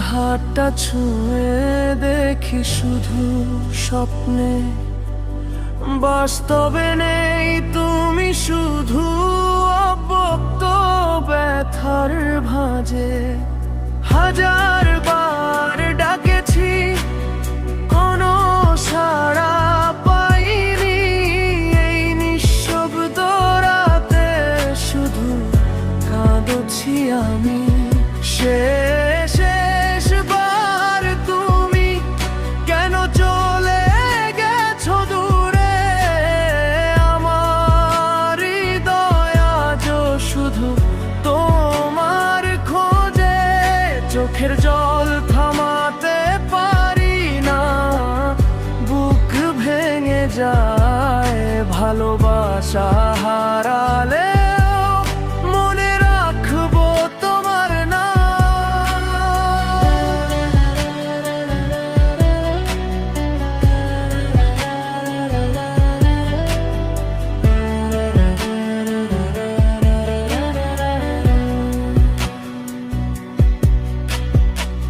হাতটা ছুঁয়ে দেখি শুধু স্বপ্নে, বাস্তবে নেই তুমি, শুধু অব্যক্ত ব্যথার ভাঁজে। হাজার বার ডাকেছি, কোনো সাড়া পাইনি। এই নিঃশব্দ রাতে শুধু কাঁদছি আমি। শেষবার তুমি কেন চলে গেছো দূরে? আমার হৃদয় আজও শুধু তোমার খোঁজে। চোখের জল থামাতে পারি না, বুক ভেঙে যায়। ভালোবাসা হারালে মনে রাখবো তোমার নাম।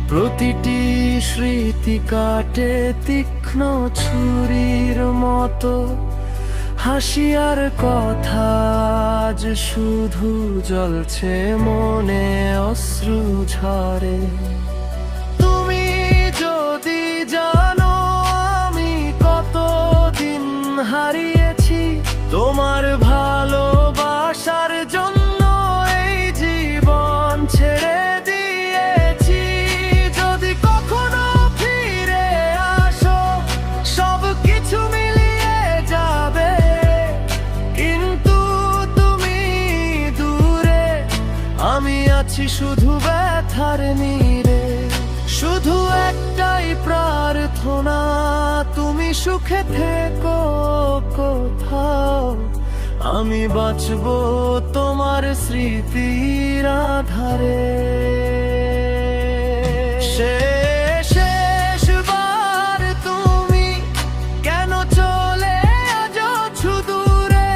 প্রতিটি স্মৃতি কাটে তীক্ষ্ণ ছুরির মতো। হাসি আর কথা আজ শুধু জ্বলছে মনে, অশ্রু ঝরে। তুমি যদি জানো আমি কতদিন হারিয়েছি তোমার ভালোবাসার জন্য, এই জীবন ছেড়ে দিয়েছি। যদি কখনো ফিরে আসো সব কিছু মিলিয়ে যাবে, কিন্তু তুমি দূরে, আমি আছি শুধু ব্যথার নীড়ে। শুধু একটাই প্রার্থনা, তুমি সুখে থেকো কোথাও। আমি বাঁচবো তোমার স্মৃতির আধারে। শেষবার তুমি কেন চলে যাচ্ছো দূরে?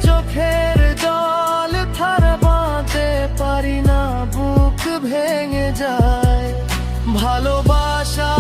চোখের জল থামাতে পারি না, বুক ভেঙে যায়। ভালোবাসা